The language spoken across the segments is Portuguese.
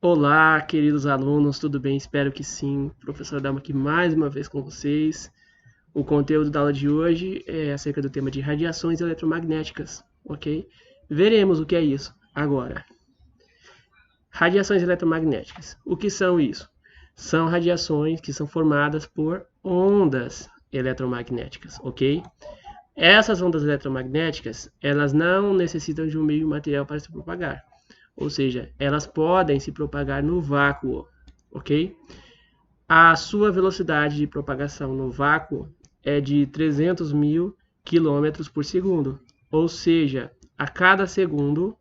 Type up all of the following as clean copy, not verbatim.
Olá, queridos alunos, tudo bem? Espero que sim. Professor Dalma aqui mais uma vez com vocês. O conteúdo da aula de hoje é acerca do tema de radiações eletromagnéticas, ok? Veremos o que é isso agora. Radiações eletromagnéticas. O que são isso? São radiações que são formadas por ondas eletromagnéticas, ok? Essas ondas eletromagnéticas, elas não necessitam de um meio material para se propagar. Ou seja, elas podem se propagar no vácuo, ok? A sua velocidade de propagação no vácuo é de 300 mil quilômetros por segundo. Ou seja, a cada segundo,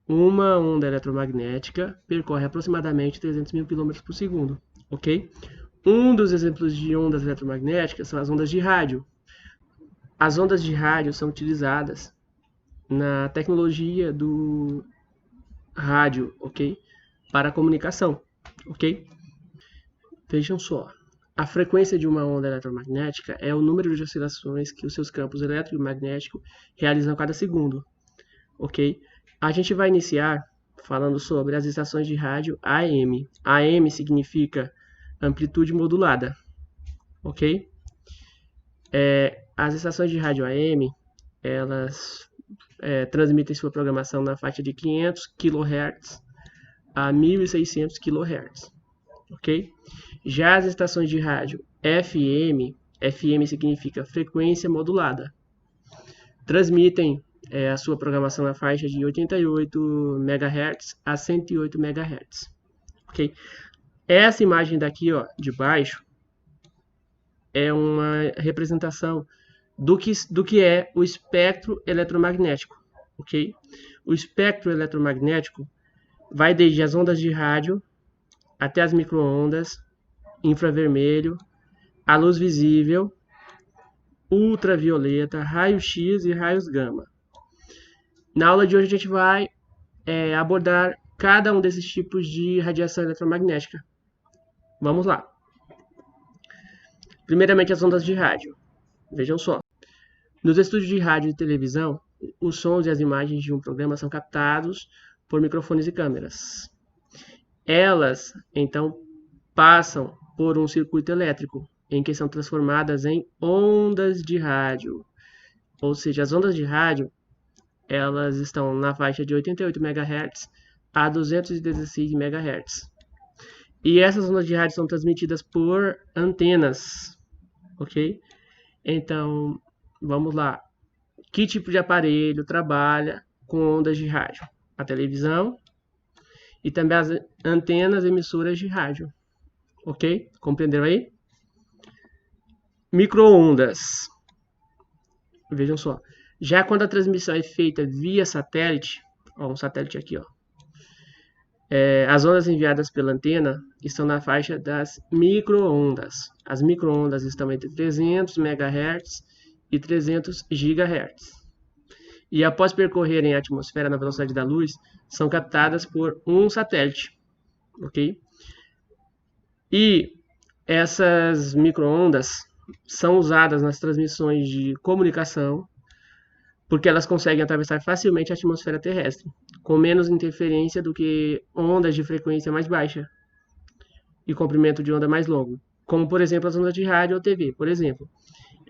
uma onda eletromagnética percorre aproximadamente 300 mil quilômetros por segundo, ok? Um dos exemplos de ondas eletromagnéticas são as ondas de rádio. As ondas de rádio são utilizadas na tecnologia do rádio, ok? Para comunicação, ok? Vejam só, a frequência de uma onda eletromagnética é o número de oscilações que os seus campos eletromagnéticos realizam a cada segundo, ok? A gente vai iniciar falando sobre as estações de rádio AM. AM significa amplitude modulada, ok? As estações de rádio AM, elas transmitem sua programação na faixa de 500 kHz a 1600 kHz, ok? Já as estações de rádio FM, FM significa frequência modulada, transmitem a sua programação na faixa de 88 MHz a 108 MHz, ok? Essa imagem daqui, ó, de baixo, é uma representação do que é o espectro eletromagnético, ok? O espectro eletromagnético vai desde as ondas de rádio até as microondas, infravermelho, a luz visível, ultravioleta, raio-x e raios gama. Na aula de hoje a gente vai abordar cada um desses tipos de radiação eletromagnética. Vamos lá. Primeiramente, as ondas de rádio. Vejam só. Nos estúdios de rádio e televisão, os sons e as imagens de um programa são captados por microfones e câmeras. Elas, então, passam por um circuito elétrico, em que são transformadas em ondas de rádio. Ou seja, as ondas de rádio, elas estão na faixa de 88 MHz a 216 MHz. E essas ondas de rádio são transmitidas por antenas, ok? Então, vamos lá. Que tipo de aparelho trabalha com ondas de rádio? A televisão e também as antenas emissoras de rádio. Ok? Compreenderam aí? Microondas. Vejam só. Já quando a transmissão é feita via satélite, ó, um satélite aqui, ó, as ondas enviadas pela antena estão na faixa das microondas. As microondas estão entre 300 MHz e 300 GHz. E após percorrerem a atmosfera na velocidade da luz, são captadas por um satélite, ok? E essas microondas são usadas nas transmissões de comunicação, porque elas conseguem atravessar facilmente a atmosfera terrestre, com menos interferência do que ondas de frequência mais baixa e comprimento de onda mais longo, como por exemplo as ondas de rádio ou TV, por exemplo.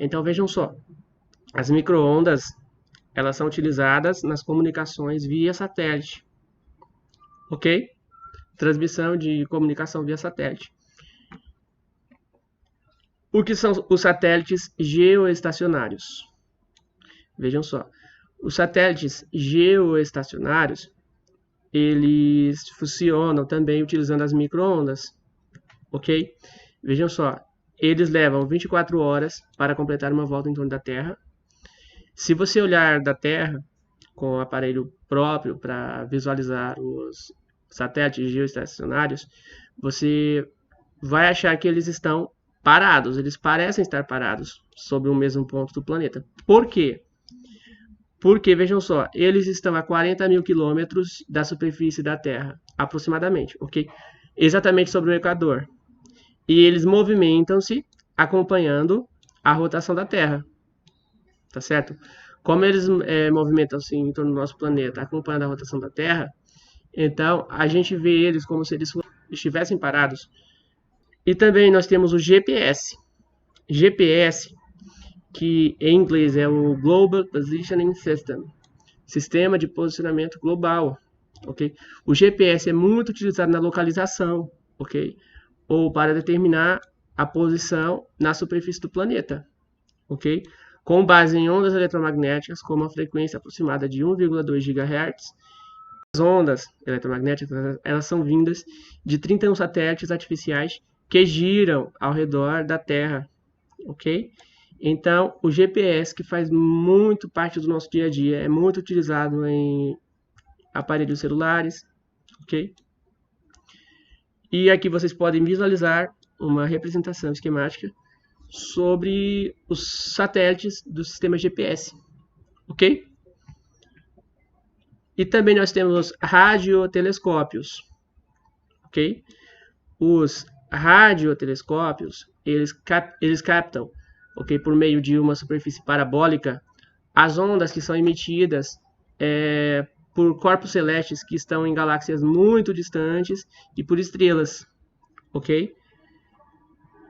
Então vejam só, as microondas, elas são utilizadas nas comunicações via satélite, ok? Transmissão de comunicação via satélite. O que são os satélites geoestacionários? Vejam só, os satélites geoestacionários, eles funcionam também utilizando as microondas, ok? Vejam só, eles levam 24 horas para completar uma volta em torno da Terra. Se você olhar da Terra com o aparelho próprio para visualizar os satélites geoestacionários, você vai achar que eles estão parados, eles parecem estar parados sobre o mesmo ponto do planeta. Por quê? Porque, vejam só, eles estão a 40 mil quilômetros da superfície da Terra, aproximadamente, ok? Exatamente sobre o Equador. E eles movimentam-se acompanhando a rotação da Terra, tá certo? Como eles movimentam-se em torno do nosso planeta, acompanhando a rotação da Terra, Então, a gente vê eles como se eles estivessem parados. E também nós temos o GPS. GPS, que em inglês é o Global Positioning System, Sistema de Posicionamento Global, ok? O GPS é muito utilizado na localização, ok? Ou para determinar a posição na superfície do planeta, ok? Com base em ondas eletromagnéticas com uma frequência aproximada de 1,2 GHz. As ondas eletromagnéticas, elas são vindas de 31 satélites artificiais que giram ao redor da Terra, ok? Então, o GPS, que faz muito parte do nosso dia a dia, é muito utilizado em aparelhos celulares, ok? E aqui vocês podem visualizar uma representação esquemática sobre os satélites do sistema GPS, ok? E também nós temos radiotelescópios, ok? Os radiotelescópios, eles captam, ok, por meio de uma superfície parabólica, as ondas que são emitidas por corpos celestes que estão em galáxias muito distantes e por estrelas, ok?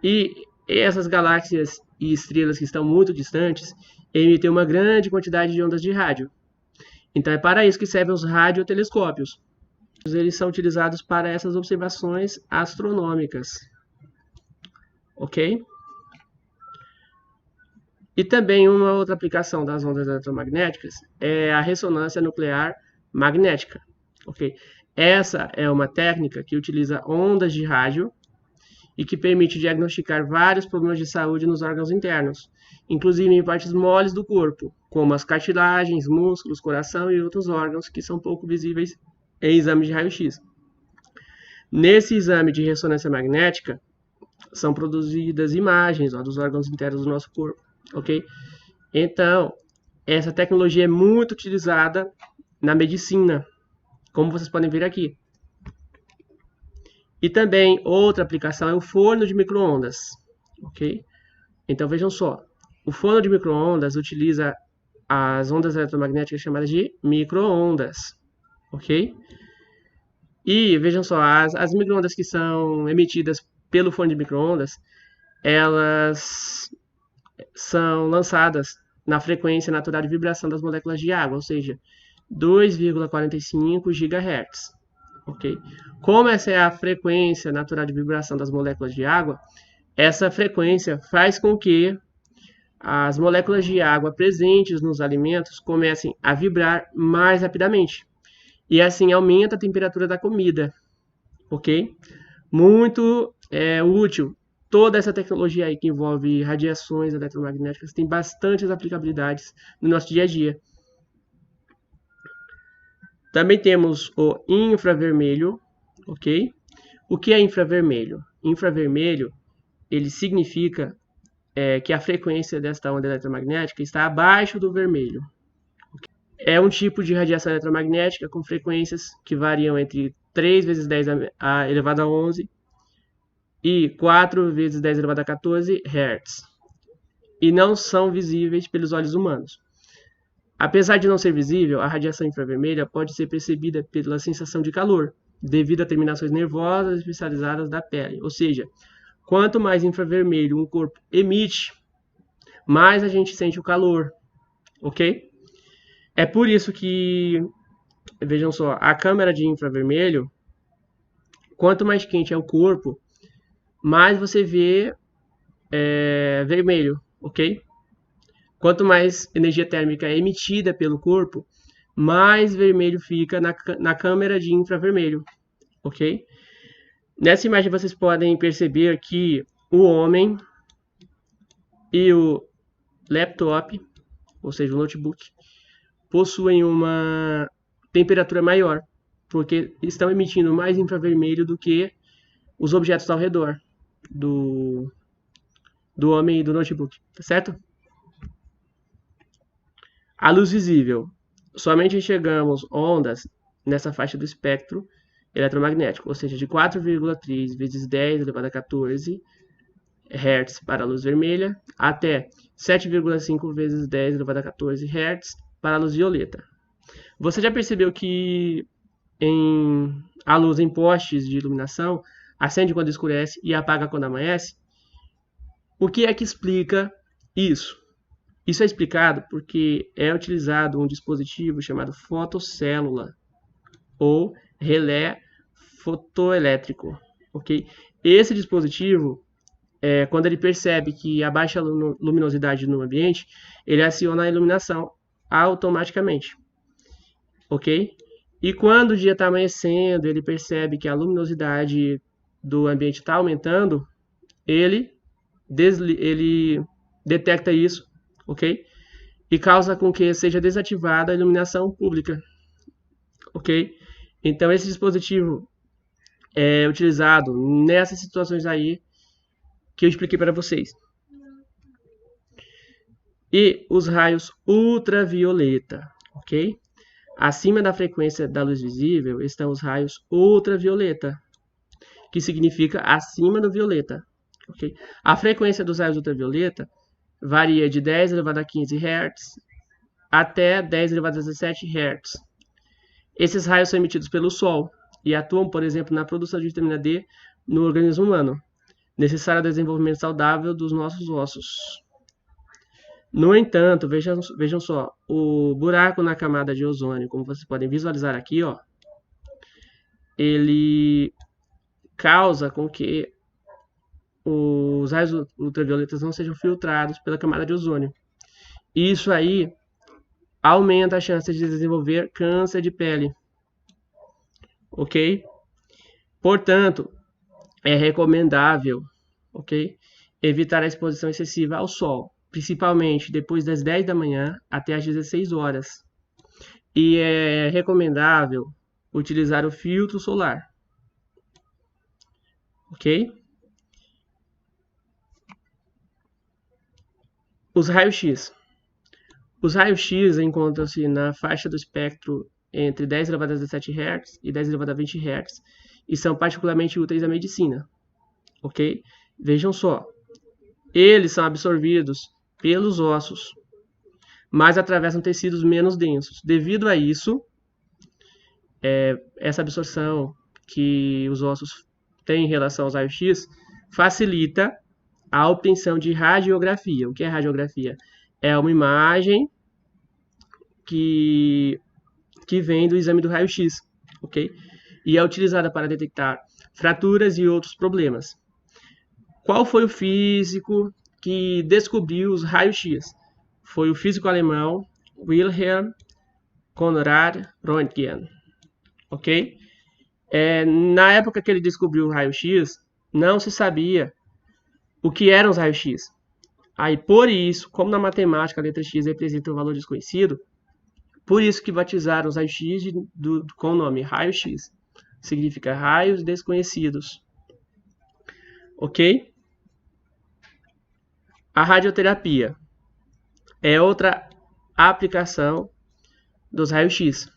E essas galáxias e estrelas que estão muito distantes emitem uma grande quantidade de ondas de rádio. Então é para isso que servem os radiotelescópios. Eles são utilizados para essas observações astronômicas, ok? E também uma outra aplicação das ondas eletromagnéticas é a ressonância nuclear magnética, ok? Essa é uma técnica que utiliza ondas de rádio e que permite diagnosticar vários problemas de saúde nos órgãos internos, inclusive em partes moles do corpo, como as cartilagens, músculos, coração e outros órgãos que são pouco visíveis em exames de raio-x. Nesse exame de ressonância magnética, são produzidas imagens dos órgãos internos do nosso corpo, ok? Então, essa tecnologia é muito utilizada na medicina, como vocês podem ver aqui. E também outra aplicação é o forno de micro-ondas, ok? Então vejam só, o forno de micro-ondas utiliza as ondas eletromagnéticas chamadas de micro-ondas, ok? E vejam só, as micro-ondas que são emitidas pelo forno de micro-ondas, elas são lançadas na frequência natural de vibração das moléculas de água, ou seja, 2,45 GHz. Okay? Como essa é a frequência natural de vibração das moléculas de água, essa frequência faz com que as moléculas de água presentes nos alimentos comecem a vibrar mais rapidamente. E assim aumenta a temperatura da comida. Ok? Muito útil. Toda essa tecnologia aí que envolve radiações eletromagnéticas tem bastantes aplicabilidades no nosso dia a dia. Também temos o infravermelho, ok? O que é infravermelho? Infravermelho, ele significa que a frequência desta onda eletromagnética está abaixo do vermelho. É um tipo de radiação eletromagnética com frequências que variam entre 3 vezes 10 elevado a 11 e 4 vezes 10 elevado a 14 Hz. E não são visíveis pelos olhos humanos. Apesar de não ser visível, a radiação infravermelha pode ser percebida pela sensação de calor, devido a terminações nervosas especializadas da pele. Ou seja, quanto mais infravermelho um corpo emite, mais a gente sente o calor, ok? É por isso que, vejam só, a câmera de infravermelho, quanto mais quente é o corpo, mais você vê vermelho, ok? Quanto mais energia térmica é emitida pelo corpo, mais vermelho fica na câmera de infravermelho, ok? Nessa imagem vocês podem perceber que o homem e o laptop, ou seja, o notebook, possuem uma temperatura maior, porque estão emitindo mais infravermelho do que os objetos ao redor do homem e do notebook, tá certo? A luz visível. Somente enxergamos ondas nessa faixa do espectro eletromagnético, ou seja, de 4,3 vezes 10 elevado a 14 Hz para a luz vermelha, até 7,5 vezes 10 elevado a 14 Hz para a luz violeta. Você já percebeu que a luz em postes de iluminação, acende quando escurece e apaga quando amanhece. O que é que explica isso? Isso é explicado porque é utilizado um dispositivo chamado fotocélula ou relé fotoelétrico, ok? Esse dispositivo, quando ele percebe que há baixa luminosidade no ambiente, ele aciona a iluminação automaticamente, ok? E quando o dia está amanhecendo, ele percebe que a luminosidade do ambiente está aumentando, ele detecta isso, ok? E causa com que seja desativada a iluminação pública, ok? Então, esse dispositivo é utilizado nessas situações aí que eu expliquei para vocês. E os raios ultravioleta, ok? Acima da frequência da luz visível estão os raios ultravioleta, que significa acima do violeta, ok? A frequência dos raios ultravioleta varia de 10 elevado a 15 Hz até 10 elevado a 17 Hz. Esses raios são emitidos pelo Sol e atuam, por exemplo, na produção de vitamina D no organismo humano, necessária ao desenvolvimento saudável dos nossos ossos. No entanto, vejam só, o buraco na camada de ozônio, como vocês podem visualizar aqui, ó, ele causa com que os raios ultravioletas não sejam filtrados pela camada de ozônio. Isso aí aumenta a chance de desenvolver câncer de pele, ok? Portanto, é recomendável, ok, evitar a exposição excessiva ao sol, principalmente depois das 10 da manhã até as 16 horas. E é recomendável utilizar o filtro solar, ok? Os raios-x. Os raios-x encontram-se na faixa do espectro entre 10 elevado a 17 Hz e 10 elevado a 20 Hz e são particularmente úteis à medicina, ok? Vejam só, eles são absorvidos pelos ossos, mas atravessam tecidos menos densos. Devido a isso, essa absorção que os ossos têm em relação aos raios-x facilita a obtenção de radiografia. O que é radiografia? É uma imagem que vem do exame do raio-x, ok? E é utilizada para detectar fraturas e outros problemas. Qual foi o físico que descobriu os raios-x? Foi o físico alemão Wilhelm Conrad Röntgen, ok? Na época que ele descobriu o raio-x, não se sabia o que eram os raios-x. Aí, por isso, como na matemática a letra x representa um valor desconhecido, por isso que batizaram os raios-x com o nome raio-x. Significa raios desconhecidos. Ok? A radioterapia é outra aplicação dos raios-x.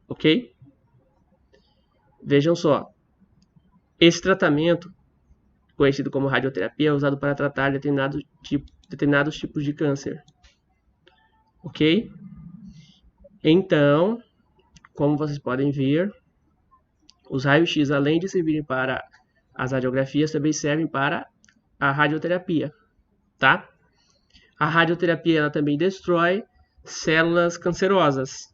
Ok? Vejam só. Esse tratamento, conhecido como radioterapia, é usado para tratar determinados tipos de câncer. Ok? Então, como vocês podem ver, os raios-x, além de servirem para as radiografias, também servem para a radioterapia, tá? A radioterapia ela também destrói células cancerosas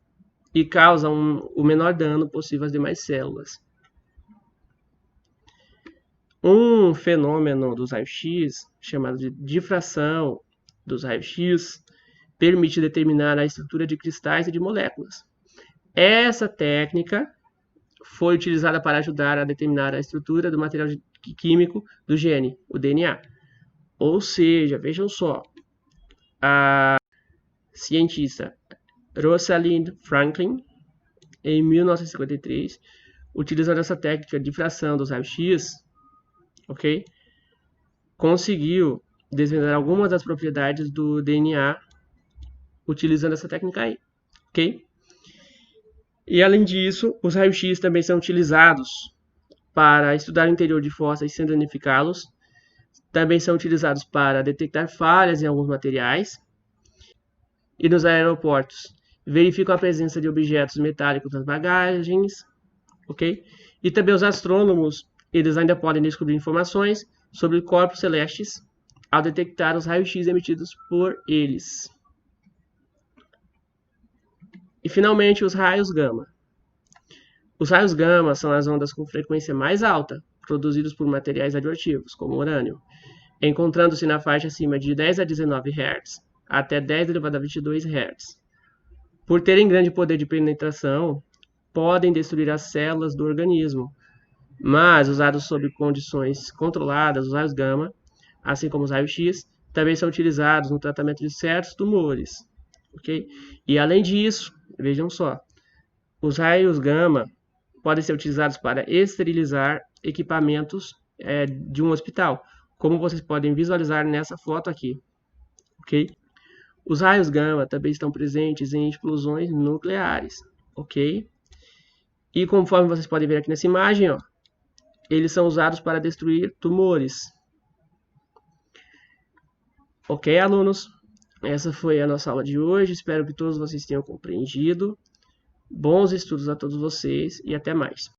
e causa o menor dano possível às demais células. Um fenômeno dos raios-x, chamado de difração dos raios-x, permite determinar a estrutura de cristais e de moléculas. Essa técnica foi utilizada para ajudar a determinar a estrutura do material químico do gene, o DNA. Ou seja, vejam só, a cientista Rosalind Franklin, em 1953, utilizando essa técnica de difração dos raios-x, ok? Conseguiu desvendar algumas das propriedades do DNA utilizando essa técnica aí, ok? E além disso, os raios-x também são utilizados para estudar o interior de fósseis sem danificá-los. Também são utilizados para detectar falhas em alguns materiais. E nos aeroportos, verificam a presença de objetos metálicos nas bagagens, ok? E também os astrônomos, eles ainda podem descobrir informações sobre corpos celestes ao detectar os raios-x emitidos por eles. E finalmente os raios gama. Os raios gama são as ondas com frequência mais alta, produzidos por materiais radioativos, como urânio, encontrando-se na faixa acima de 10 a 19 Hz até 10 elevado a 22 Hz. Por terem grande poder de penetração, podem destruir as células do organismo, mas usados sob condições controladas, os raios gama, assim como os raios-x, também são utilizados no tratamento de certos tumores, ok? E além disso, vejam só, os raios gama podem ser utilizados para esterilizar equipamentos de um hospital, como vocês podem visualizar nessa foto aqui, ok? Os raios gama também estão presentes em explosões nucleares, ok? E conforme vocês podem ver aqui nessa imagem, ó, eles são usados para destruir tumores. Ok, alunos? Essa foi a nossa aula de hoje. Espero que todos vocês tenham compreendido. Bons estudos a todos vocês e até mais.